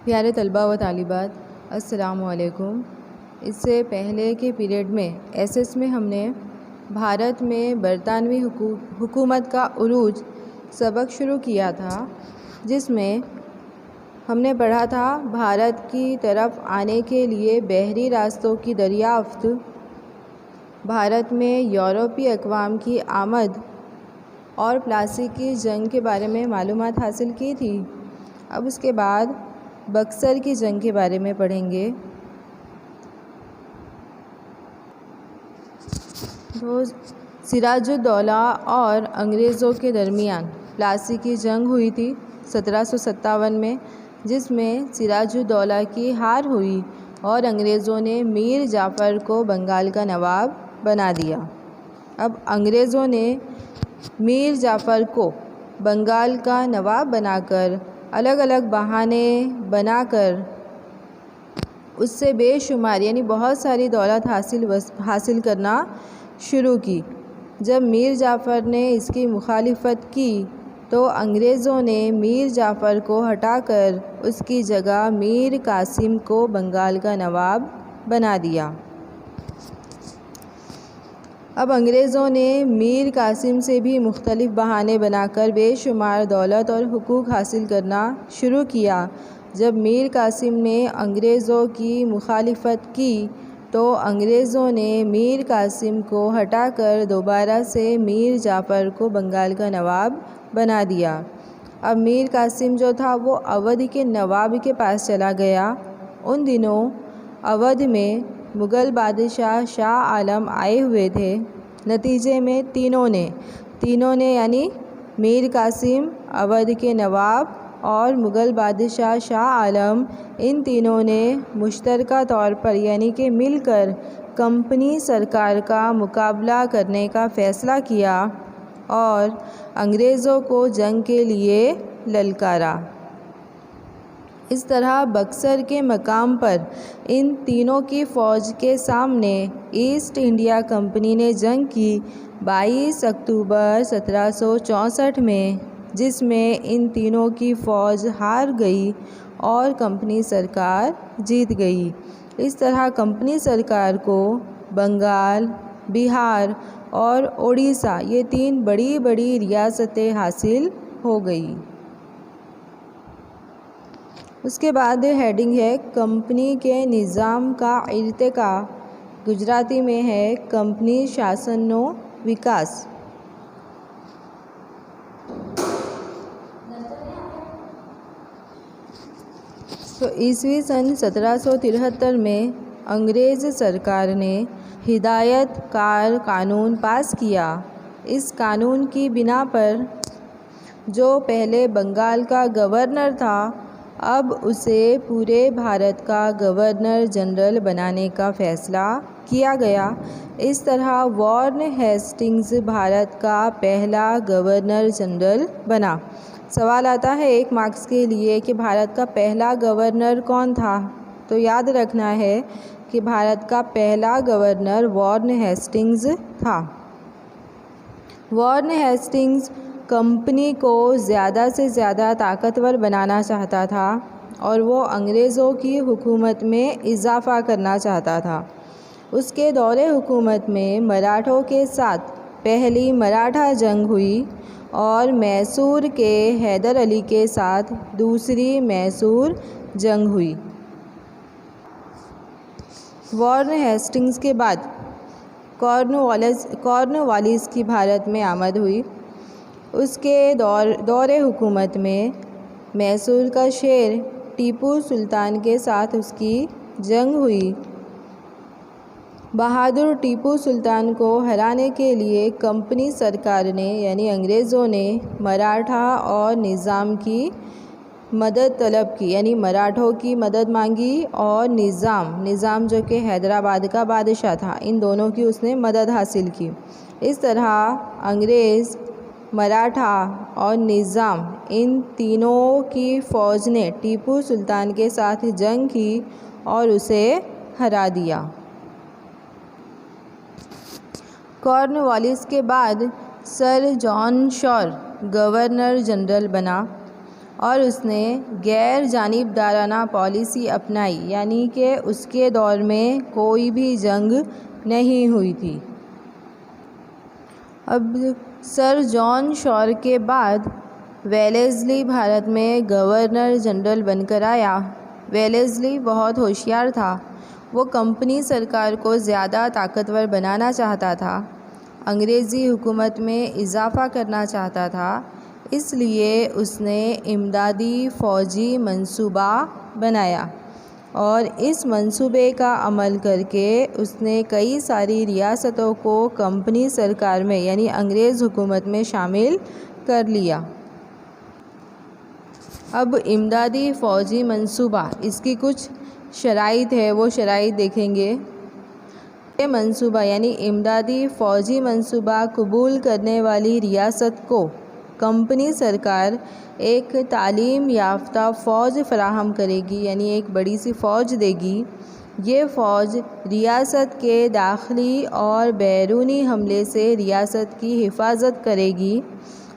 प्यारे तलबा व तालिबात, अस्सलामु अलैकुम। इससे पहले के पीरियड में एसएस में हमने भारत में बरतानवी हुकूमत का उरूज सबक शुरू किया था, जिसमें हमने पढ़ा था भारत की तरफ आने के लिए बहरी रास्तों की दरियाफ्त, भारत में यूरोपीय अक़वाम की आमद और प्लासी की जंग के बारे में मालूमात हासिल की थी। अब उसके बाद बक्सर की जंग के बारे में पढ़ेंगे। तो सिराजुद्दौला और अंग्रेज़ों के दरमियान प्लासी की जंग हुई थी 1757 में, जिसमें सिराजुद्दौला की हार हुई और अंग्रेज़ों ने मीर जाफ़र को बंगाल का नवाब बना दिया। अब अंग्रेज़ों ने मीर जाफ़र को बंगाल का नवाब बनाकर अलग अलग बहाने बनाकर उससे बेशुमार यानी बहुत सारी दौलत हासिल करना शुरू की। जब मीर जाफ़र ने इसकी मुखालिफत की तो अंग्रेज़ों ने मीर जाफ़र को हटाकर उसकी जगह मीर कासिम को बंगाल का नवाब बना दिया। अब अंग्रेज़ों ने मीर कासिम से भी मुख्तलिफ़ बहाने बनाकर बेशुमार दौलत और हुकूक हासिल करना शुरू किया। जब मीर कासिम ने अंग्रेज़ों की मुखालिफत की तो अंग्रेज़ों ने मीर कासिम को हटाकर दोबारा से मीर जाफ़र को बंगाल का नवाब बना दिया। अब मीर कासिम जो था वो अवध के नवाब के पास चला गया। उन दिनों अवध में मुग़ल बादशाह शाह आलम आए हुए थे। नतीजे में तीनों ने यानी मीर कासिम, अवध के नवाब और मुग़ल बादशाह शाह आलम, इन तीनों ने मुश्तरका तौर पर यानी कि मिलकर कंपनी सरकार का मुकाबला करने का फ़ैसला किया और अंग्रेज़ों को जंग के लिए ललकारा। इस तरह बक्सर के मकाम पर इन तीनों की फ़ौज के सामने ईस्ट इंडिया कंपनी ने जंग की 22 अक्टूबर 1764 में, जिसमें इन तीनों की फ़ौज हार गई और कंपनी सरकार जीत गई। इस तरह कंपनी सरकार को बंगाल, बिहार और उड़ीसा ये 3 बड़ी बड़ी रियासतें हासिल हो गई। उसके बाद हेडिंग है कंपनी के निज़ाम का इर्तिका। गुजराती में है कंपनी शासननो विकास। तो ईस्वी सन 1773 में अंग्रेज़ सरकार ने हिदायतकार कानून पास किया। इस कानून की बिना पर जो पहले बंगाल का गवर्नर था, अब उसे पूरे भारत का गवर्नर जनरल बनाने का फ़ैसला किया गया। इस तरह वॉरेन हेस्टिंग्स भारत का पहला गवर्नर जनरल बना। सवाल आता है 1 मार्क्स के लिए कि भारत का पहला गवर्नर कौन था। तो याद रखना है कि भारत का पहला गवर्नर वॉरेन हेस्टिंग्स था। वॉरेन हेस्टिंग्स कंपनी को ज़्यादा से ज़्यादा ताकतवर बनाना चाहता था और वो अंग्रेज़ों की हुकूमत में इजाफ़ा करना चाहता था। उसके दौरे हुकूमत में मराठों के साथ पहली मराठा जंग हुई और मैसूर के हैदर अली के साथ दूसरी मैसूर जंग हुई। वॉरेन हेस्टिंग्स के बाद कॉर्नवालिस की भारत में आमद हुई। उसके दौरे हुकूमत में मैसूर का शेर टीपू सुल्तान के साथ उसकी जंग हुई। बहादुर टीपू सुल्तान को हराने के लिए कंपनी सरकार ने यानी अंग्रेज़ों ने मराठा और निज़ाम की मदद तलब की, यानी मराठों की मदद मांगी और निज़ाम जो कि हैदराबाद का बादशाह था, इन दोनों की उसने मदद हासिल की। इस तरह अंग्रेज़, मराठा और निज़ाम इन तीनों की फ़ौज ने टीपू सुल्तान के साथ जंग की और उसे हरा दिया। कॉर्नवालिस के बाद sir John sure governor general बना। और उसने गैर जानिबदाराना पॉलिसी अपनाई, यानी कि उसके दौर में कोई भी जंग नहीं हुई थी। अब सर जॉन शॉर के बाद वेलेस्ली भारत में गवर्नर जनरल बनकर आया। वेलेस्ली बहुत होशियार था। वो कंपनी सरकार को ज़्यादा ताकतवर बनाना चाहता था, अंग्रेज़ी हुकूमत में इजाफ़ा करना चाहता था, इसलिए उसने इमदादी फ़ौजी मंसूबा बनाया और इस मंसूबे का अमल करके उसने कई सारी रियासतों को कंपनी सरकार में यानी अंग्रेज़ हुकूमत में शामिल कर लिया। अब इमदादी फ़ौजी मंसूबा, इसकी कुछ शराइत है, वो शराइत देखेंगे। ये मंसूबा यानी इमदादी फ़ौजी मंसूबा कबूल करने वाली रियासत को कंपनी सरकार एक तालीम याफ्ता फ़ौज फराहम करेगी, यानी एक बड़ी सी फ़ौज देगी। ये फ़ौज रियासत के दाखिली और बैरूनी हमले से रियासत की हिफाजत करेगी।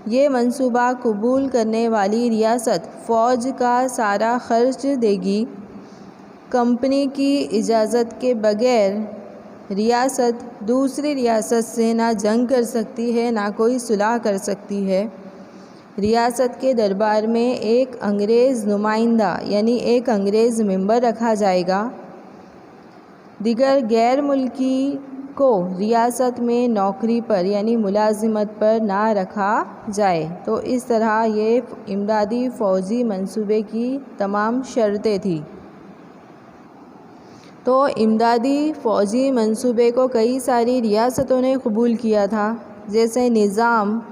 ये मंसूबा कबूल करने वाली रियासत फ़ौज का सारा खर्च देगी। कंपनी की इजाज़त के बग़ैर रियासत दूसरी रियासत से ना जंग कर सकती है, ना कोई सुलह कर सकती है। रियासत के दरबार में एक अंग्रेज़ नुमाइंदा यानी एक अंग्रेज़ मेंबर रखा जाएगा। दिगर गैर मुल्की को रियासत में नौकरी पर यानी मुलाजिमत पर ना रखा जाए। तो इस तरह ये इमदादी फ़ौजी मंसूबे की तमाम शर्तें थी। तो इमदादी फ़ौजी मंसूबे को कई सारी रियासतों ने कबूल किया था, जैसे निज़ाम,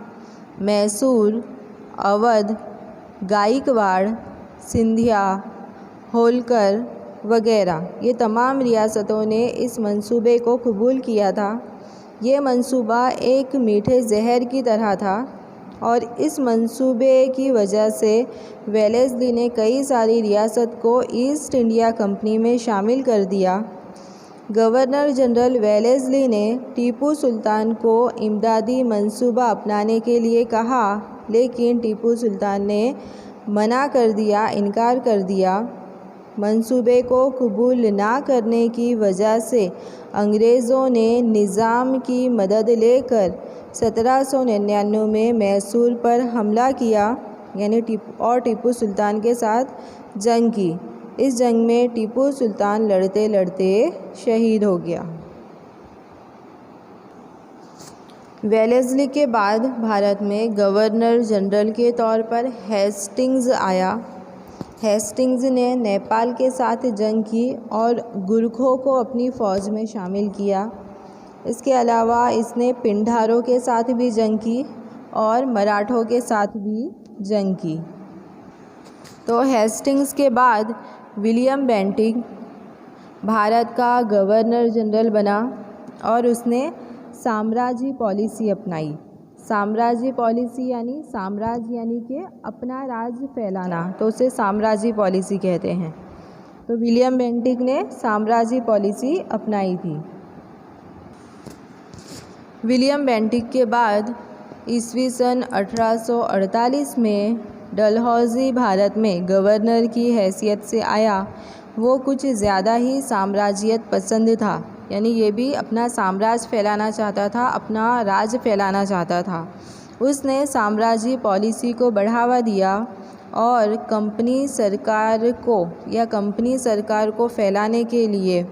मैसूर, अवध, गायकवाड़, सिंधिया, होलकर वगैरह। ये तमाम रियासतों ने इस मंसूबे को कबूल किया था। ये मंसूबा एक मीठे जहर की तरह था और इस मंसूबे की वजह से वेलेस्ली ने कई सारी रियासत को ईस्ट इंडिया कंपनी में शामिल कर दिया। गवर्नर जनरल वेलेस्ली ने टीपू सुल्तान को इमदादी मंसूबा अपनाने के लिए कहा, लेकिन टीपू सुल्तान ने मना कर दिया, इनकार कर दिया। मंसूबे को कबूल ना करने की वजह से अंग्रेज़ों ने निज़ाम की मदद लेकर 1799 में मैसूर पर हमला किया, यानी टीपू सुल्तान के साथ जंग की। इस जंग में टीपू सुल्तान लड़ते लड़ते शहीद हो गया। वेलेस्ली के बाद भारत में गवर्नर जनरल के तौर पर हेस्टिंग्स आया। हेस्टिंग्स ने नेपाल के साथ जंग की और गुरखों को अपनी फ़ौज में शामिल किया। इसके अलावा इसने पिंडारों के साथ भी जंग की और मराठों के साथ भी जंग की। तो हेस्टिंग्स के बाद विलियम बेंटिक भारत का गवर्नर जनरल बना और उसने साम्राज्य पॉलिसी अपनाई। साम्राज्य पॉलिसी यानी साम्राज्य यानी कि अपना राज फैलाना, तो उसे साम्राज्य पॉलिसी कहते हैं। तो विलियम बेंटिक ने साम्राज्य पॉलिसी अपनाई थी। विलियम बेंटिक के बाद ईस्वी सन 1848 में डलहौज़ी भारत में गवर्नर की हैसियत से आया। वो कुछ ज़्यादा ही साम्राज्यत पसंद था, यानी ये भी अपना साम्राज्य फैलाना चाहता था, अपना राज फैलाना चाहता था। उसने साम्राज्य पॉलिसी को बढ़ावा दिया और कंपनी सरकार को फैलाने के लिए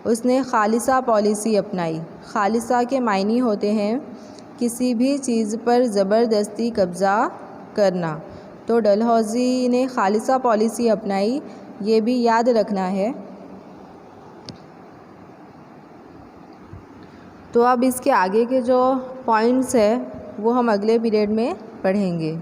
उसने खालिसा पॉलिसी अपनाई। खालिसा के मायने होते हैं किसी भी चीज़ पर ज़बरदस्ती कब्ज़ा करना। तो डलहौज़ी ने खालिसा पॉलिसी अपनाई, ये भी याद रखना है। तो अब इसके आगे के जो पॉइंट्स है वो हम अगले पीरियड में पढ़ेंगे।